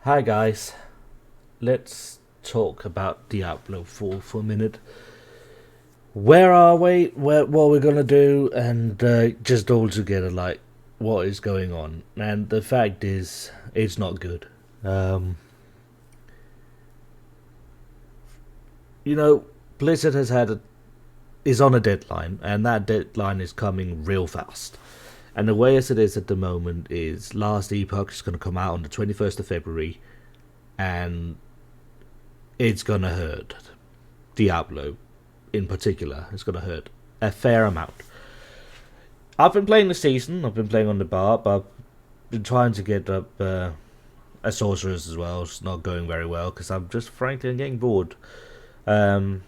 Hi guys, let's talk about Diablo 4 for a minute. Where are we? What we're gonna do, and just all together, like what is going on. And the fact is, it's not good. Um, you know, Blizzard is on a deadline, and that deadline is coming real fast. And the way as it is at the moment is Last Epoch is going to come out on the 21st of February, and it's going to hurt. Diablo in particular is going to hurt a fair amount. I've been playing the season, I've been playing on the bar, but I've been trying to get up a sorceress as well. It's not going very well because I'm getting bored. Um,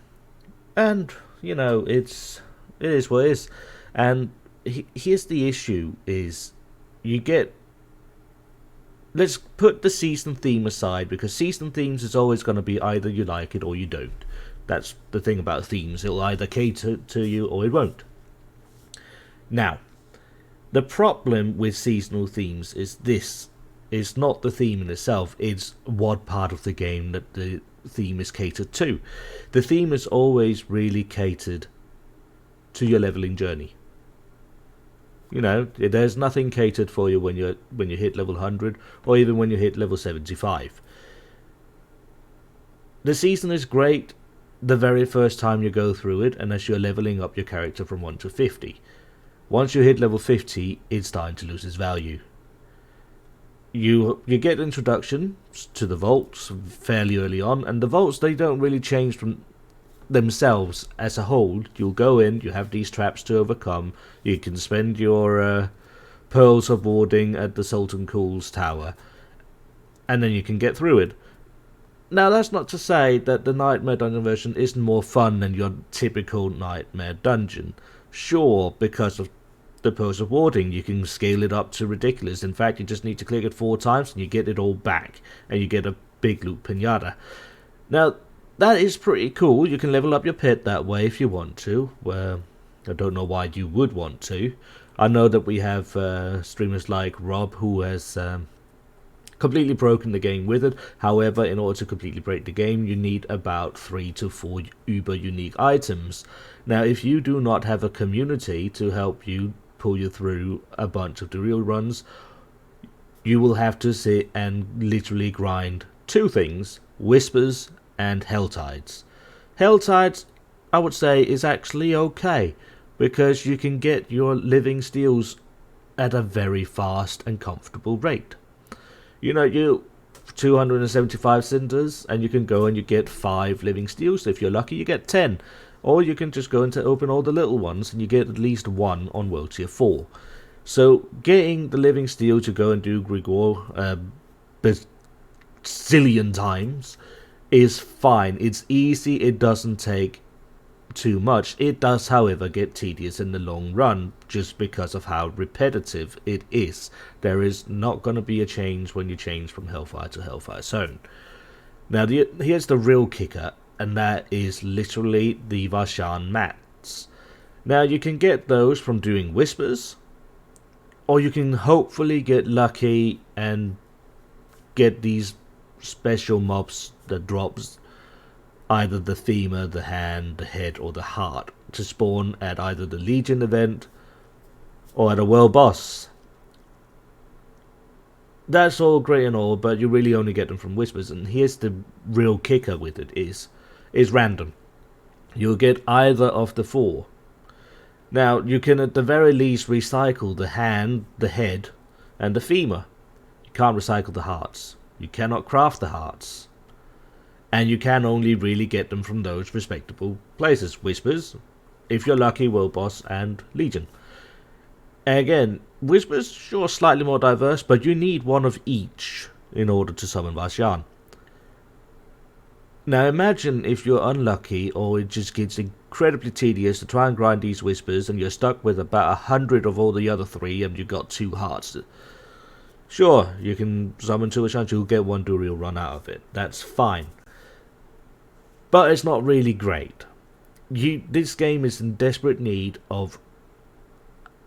and it is what it is. And here's the issue: is you get let's put the season theme aside because season themes is always going to be either you like it or you don't. That's the thing about themes. It'll either cater to you or it won't. Now, the problem with seasonal themes is this. It's not the theme in itself, it's what part of the game that the theme is catered to. The theme is always really catered to your leveling journey. There's nothing catered for you when you hit level 100 or even when you hit level 75. The season is great the very first time you go through it, and as you're leveling up your character from 1 to 50. Once you hit level 50, it's starting to lose its value. You get introduction to the vaults fairly early on, and the vaults, they don't really change from themselves as a whole. You'll go in, you have these traps to overcome, you can spend your pearls of warding at the Sultan Cool's tower, and then you can get through it. Now, that's not to say that the Nightmare Dungeon version isn't more fun than your typical Nightmare Dungeon. Sure, because of the Pearls of Warding, you can scale it up to ridiculous. In fact, you just need to click it 4 times and you get it all back, and you get a big loot pinata. Now, that is pretty cool. You can level up your pet that way if you want to. Well, I don't know why you would want to. I know that we have streamers like Rob who has completely broken the game with it. However, in order to completely break the game, you need about 3 to 4 uber unique items. Now, if you do not have a community to help you pull you through a bunch of the real runs, you will have to sit and literally grind 2 things: Whispers and Helltides. Helltides, I would say, is actually okay, because you can get your living steals at a very fast and comfortable rate. You 275 cinders, and you can go and you get 5 living steals. If you're lucky, you get 10. Or you can just go into open all the little ones, and you get at least 1 on World Tier 4. So, getting the living steel to go and do Grigor bazillion times is fine. It's easy, it doesn't take too much. It does, however, get tedious in the long run just because of how repetitive it is. There is not going to be a change when you change from Hellfire to Hellfire Zone. Now, here's the real kicker, and that is literally the Varshan mats. Now, you can get those from doing Whispers, or you can hopefully get lucky and get these special mobs that drops either the femur, the hand, the head, or the heart to spawn at either the Legion event or at a world boss. That's all great and all, but you really only get them from Whispers, and here's the real kicker with it is random. You'll get either of the 4. Now, you can at the very least recycle the hand, the head, and the femur. You can't recycle the hearts. You cannot craft the hearts. And you can only really get them from those respectable places. Whispers, if you're lucky, World Boss, and Legion. Again, Whispers, sure, slightly more diverse, but you need 1 of each in order to summon Varshan. Now imagine if you're unlucky, or it just gets incredibly tedious to try and grind these Whispers, and you're stuck with about 100 of all the other 3, and you've got 2 hearts. Sure, you can summon 2 Varshan, you'll get 1 Duriel run out of it. That's fine. But it's not really great. This game is in desperate need of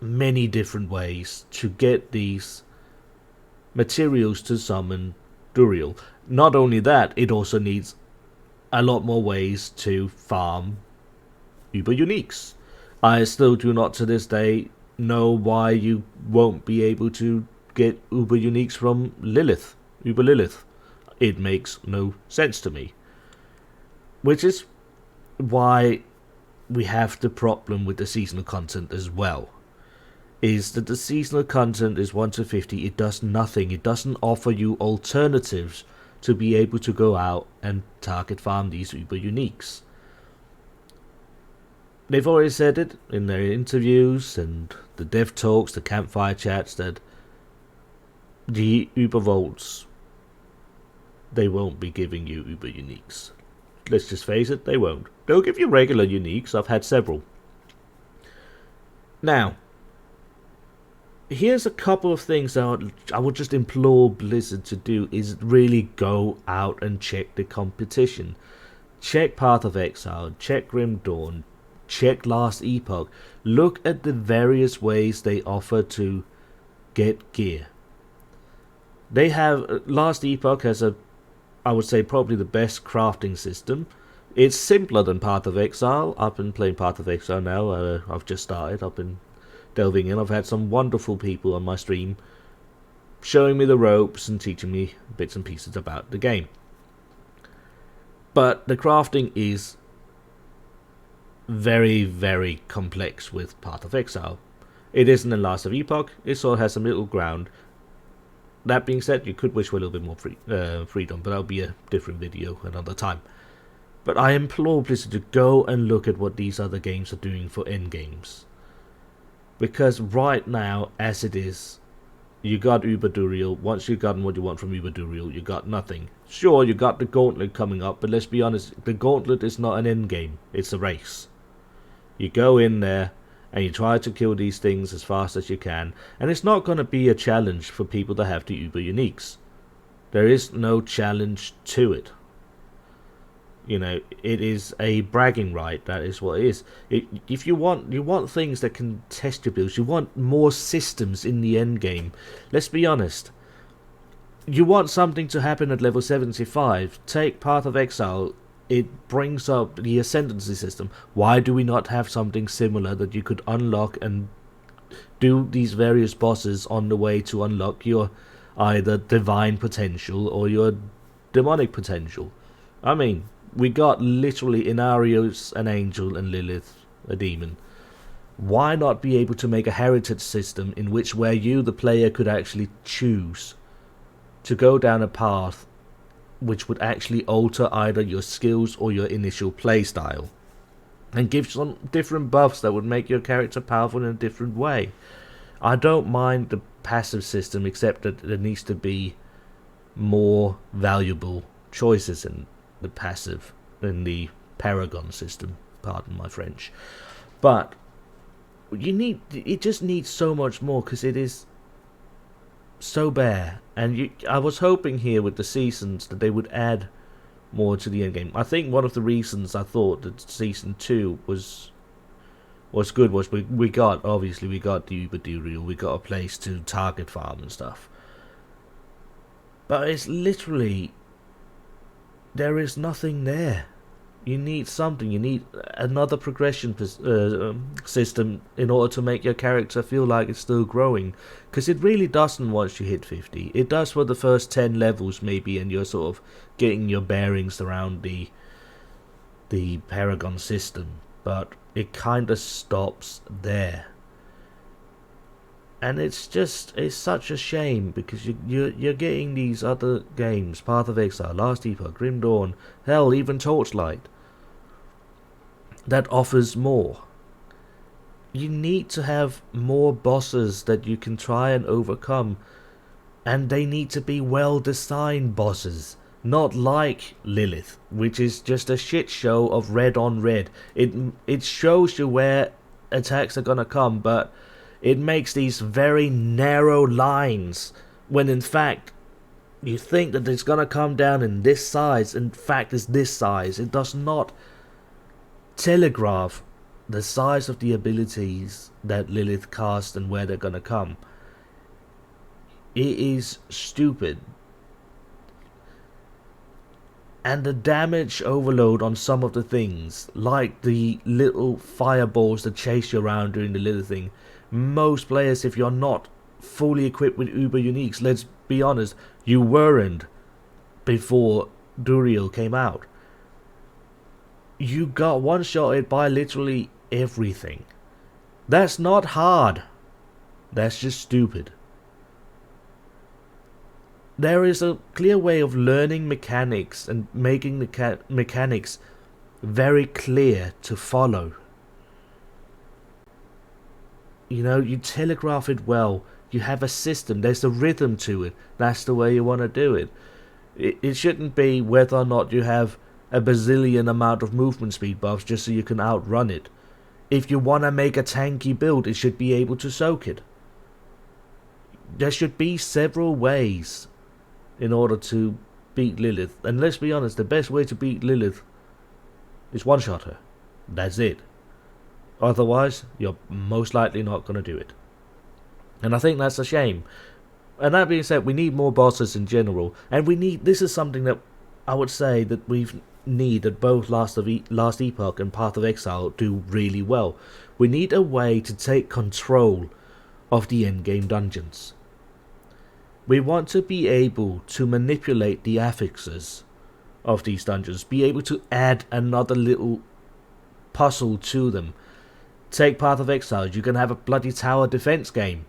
many different ways to get these materials to summon Duriel. Not only that, it also needs a lot more ways to farm Uber Uniques. I still do not to this day know why you won't be able to get Uber Uniques from Lilith, Uber Lilith. It makes no sense to me. Which is why we have the problem with the seasonal content as well. Is that the seasonal content is 1 to 50, it does nothing. It doesn't offer you alternatives to be able to go out and target farm these Uber Uniques. They've already said it in their interviews and the dev talks, the campfire chats, that the Uber Vaults, they won't be giving you Uber Uniques. Let's just face it, they won't. They'll give you regular Uniques. I've had several. Now, here's a couple of things that I would just implore Blizzard to do, is really go out and check the competition. Check Path of Exile, check Grim Dawn, check Last Epoch. Look at the various ways they offer to get gear. They have, Last Epoch has I would say probably the best crafting system. It's simpler than Path of Exile. I've been playing Path of Exile now. I've just started. I've been delving in. I've had some wonderful people on my stream showing me the ropes and teaching me bits and pieces about the game. But the crafting is very, very complex with Path of Exile. It isn't in Last Epoch. It sort of has some middle ground. That being said, you could wish for a little bit more freedom, but that'll be a different video another time. But I implore Blizzard to go and look at what these other games are doing for endgames. Because right now, as it is, you got Uber Duriel. Once you've gotten what you want from Uber Duriel, you got nothing. Sure, you got the Gauntlet coming up, but let's be honest, the Gauntlet is not an endgame, it's a race. You go in there, and you try to kill these things as fast as you can, and it's not going to be a challenge for people that have the Uber Uniques. There is no challenge to it. You know, it is a bragging right, that is what it is. If you want things that can test your builds, you want more systems in the end game. Let's be honest. You want something to happen at level 75, take Path of Exile. It brings up the ascendancy system. Why do we not have something similar that you could unlock and do these various bosses on the way to unlock your either divine potential or your demonic potential? I mean, we got literally Inarios an angel and Lilith a demon. Why not be able to make a heritage system in which where you, the player, could actually choose to go down a path which would actually alter either your skills or your initial playstyle, and give some different buffs that would make your character powerful in a different way. I don't mind the passive system, except that there needs to be more valuable choices in the passive, in the Paragon system, pardon my French. But it just needs so much more, because it is so bare. And I was hoping here with the seasons that they would add more to the endgame. I think one of the reasons I thought that season 2 was good was we got the Uber Duriel, we got a place to target farm and stuff. But it's literally, there is nothing there. You need something. You need another progression system in order to make your character feel like it's still growing. Because it really doesn't once you hit 50. It does for the first 10 levels maybe, and you're sort of getting your bearings around the Paragon system. But it kind of stops there. And it's such a shame, because you're getting these other games, Path of Exile, Last Epoch, Grim Dawn, hell, even Torchlight, that offers more. You need to have more bosses that you can try and overcome, and they need to be well designed bosses, not like Lilith, which is just a shit show of red on red. It shows you where attacks are gonna come, but it makes these very narrow lines, when in fact you think that it's gonna come down in this size. In fact, it's this size. It does not telegraph the size of the abilities that Lilith casts and where they're gonna come. It is stupid. And the damage overload on some of the things, like the little fireballs that chase you around during the little thing. Most players, if you're not fully equipped with Uber Uniques, let's be honest, you weren't before Duriel came out. You got one-shotted by literally everything. That's not hard. That's just stupid. There is a clear way of learning mechanics and making the mechanics very clear to follow. You know, you telegraph it well. You have a system. There's a rhythm to it. That's the way you want to do it. It shouldn't be whether or not you have a bazillion amount of movement speed buffs just so you can outrun it. If you want to make a tanky build, it should be able to soak it. There should be several ways in order to beat Lilith. And let's be honest, the best way to beat Lilith is one-shot her. That's it. Otherwise, you're most likely not going to do it. And I think that's a shame. And that being said, we need more bosses in general. And this is something that I would say that that both Last Epoch and Path of Exile do really well. We need a way to take control of the endgame dungeons. We want to be able to manipulate the affixes of these dungeons, be able to add another little puzzle to them. Take Path of Exile, you can have a bloody tower defense game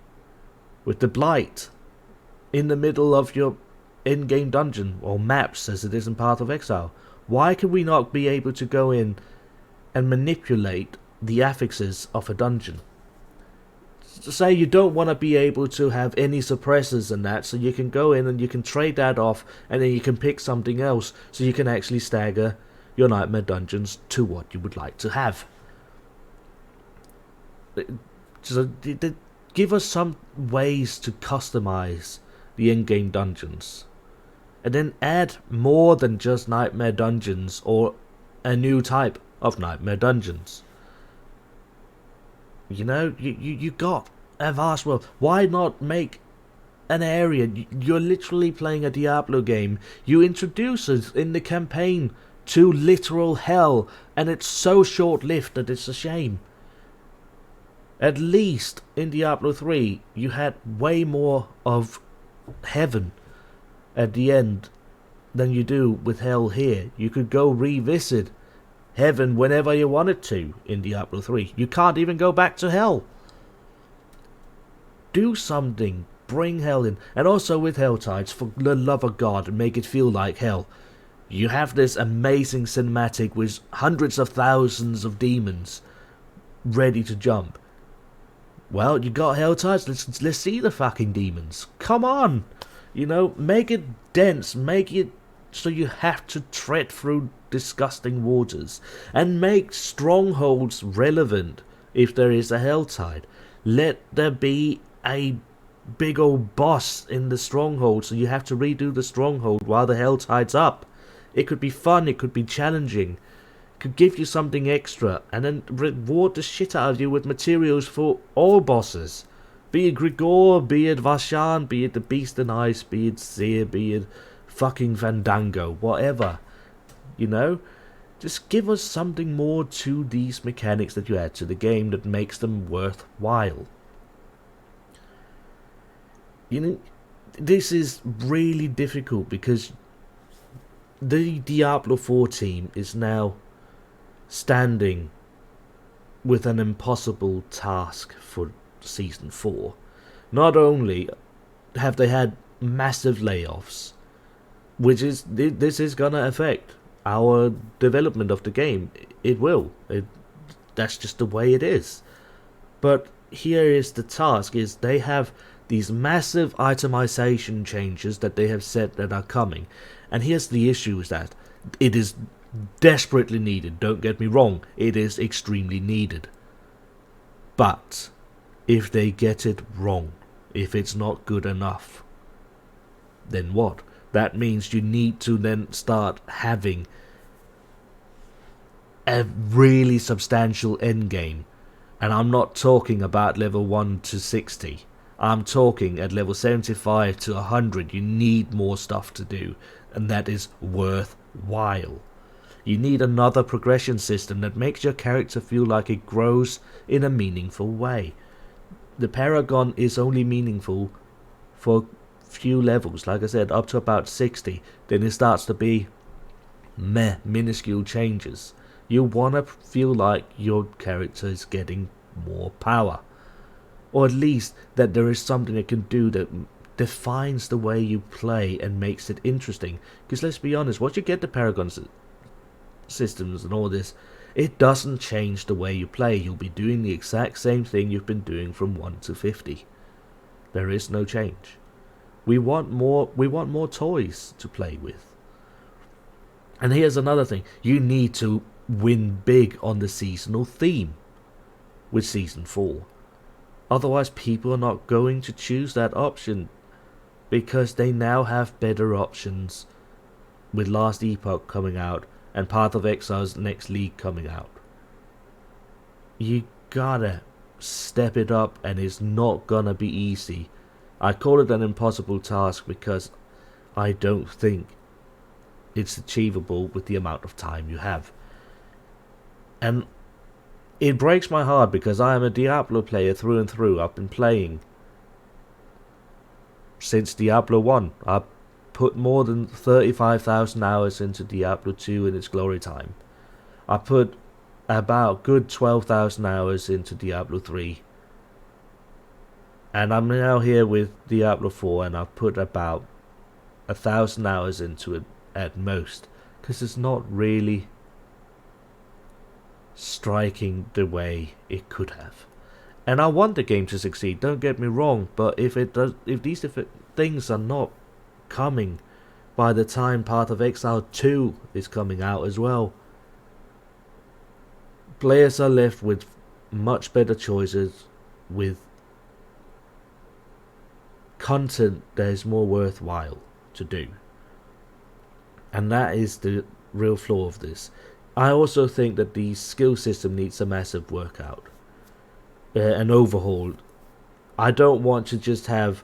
with the Blight in the middle of your in-game dungeon, or maps as it is in Path of Exile. Why can we not be able to go in and manipulate the affixes of a dungeon? Say you don't want to be able to have any suppressors and that, so you can go in and you can trade that off, and then you can pick something else, so you can actually stagger your nightmare dungeons to what you would like to have. So give us some ways to customize the in-game dungeons, and then add more than just nightmare dungeons or a new type of nightmare dungeons. You know, you got a vast world. Why not make an area? You're literally playing a Diablo game. You introduce us in the campaign to literal hell, and it's so short-lived that it's a shame. At least in Diablo 3, you had way more of heaven at the end than you do with hell here. You could go revisit heaven whenever you wanted to in Diablo 3. You can't even go back to hell. Do something. Bring hell in. And also with Helltides, for the love of God, make it feel like hell. You have this amazing cinematic with hundreds of thousands of demons ready to jump. Well, you got Helltides, let's see the fucking demons. Come on! You know, make it dense, make it so you have to tread through disgusting waters, and make strongholds relevant if there is a Helltide. Let there be a big old boss in the stronghold, so you have to redo the stronghold while the Helltide's up. It could be fun, it could be challenging, it could give you something extra, and then reward the shit out of you with materials for all bosses. Be it Grigor, be it Vashan, be it the Beast in Ice, be it Seer, be it fucking Fandango, whatever. You know? Just give us something more to these mechanics that you add to the game that makes them worthwhile. You know, this is really difficult because the Diablo 4 team is now standing with an impossible task for Season 4. Not only have they had massive layoffs, which is, this is gonna affect our development of the game. It will. That's just the way it is. But here is the task, is they have these massive itemization changes that they have said that are coming. And here's the issue, is that it is desperately needed. Don't get me wrong, it is extremely needed. But if they get it wrong, if it's not good enough, then what? That means you need to then start having a really substantial endgame. And I'm not talking about level 1 to 60. I'm talking at level 75 to 100, you need more stuff to do, and that is worthwhile. You need another progression system that makes your character feel like it grows in a meaningful way. The Paragon is only meaningful for few levels, like I said, up to about 60. Then it starts to be minuscule changes. You want to feel like your character is getting more power, or at least that there is something it can do that defines the way you play and makes it interesting. Because let's be honest, once you get the Paragon systems and all this, it doesn't change the way you play. You'll be doing the exact same thing you've been doing from 1 to 50. There is no change. We want more toys to play with. And here's another thing. You need to win big on the seasonal theme with Season 4. Otherwise, people are not going to choose that option, because they now have better options with Last Epoch coming out and Path of Exile's next league coming out. You gotta step it up, and it's not gonna be easy. I call it an impossible task because I don't think it's achievable with the amount of time you have. And it breaks my heart because I am a Diablo player through and through. I've been playing since Diablo 1. I've put more than 35,000 hours into Diablo 2 in its glory time. I put about good 12,000 hours into Diablo 3. And I'm now here with Diablo 4, and I've put about 1,000 hours into it at most, because it's not really striking the way it could have. And I want the game to succeed, don't get me wrong, but if these things are not coming by the time Path of Exile 2 is coming out as well, players are left with much better choices, with content that is more worthwhile to do. And that is the real flaw of this. I also think that the skill system needs a massive workout, an overhaul. I don't want to just have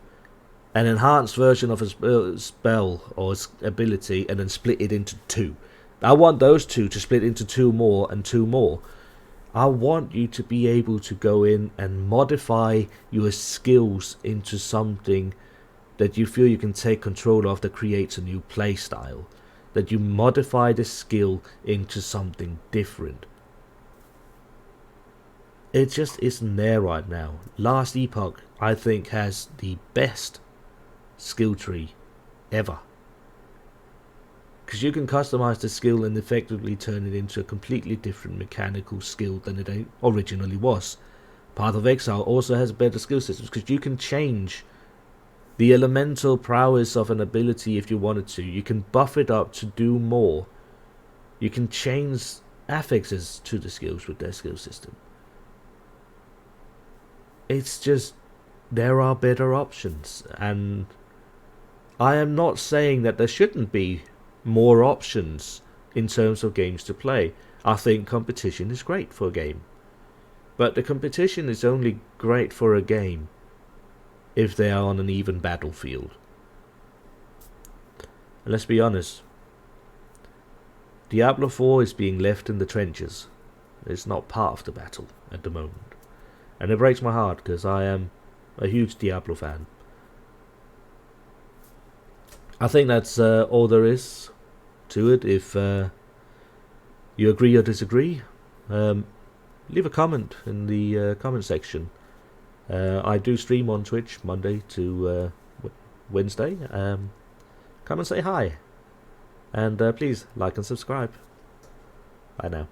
an enhanced version of a spell or ability and then split it into two. I want those two to split into two more and two more. I want you to be able to go in and modify your skills into something that you feel you can take control of, that creates a new play style. That you modify the skill into something different. It just isn't there right now. Last Epoch, I think, has the best skill tree ever. Because you can customize the skill and effectively turn it into a completely different mechanical skill than it originally was. Path of Exile also has better skill systems, because you can change the elemental prowess of an ability if you wanted to. You can buff it up to do more. You can change affixes to the skills with their skill system. It's just, there are better options, and I am not saying that there shouldn't be more options in terms of games to play. I think competition is great for a game, but the competition is only great for a game if they are on an even battlefield. And let's be honest, Diablo 4 is being left in the trenches. It's not part of the battle at the moment, and it breaks my heart because I am a huge Diablo fan. I think that's all there is to it. If you agree or disagree, leave a comment in the comment section. I do stream on Twitch Monday to Wednesday. Come and say hi, and please like and subscribe. Bye now.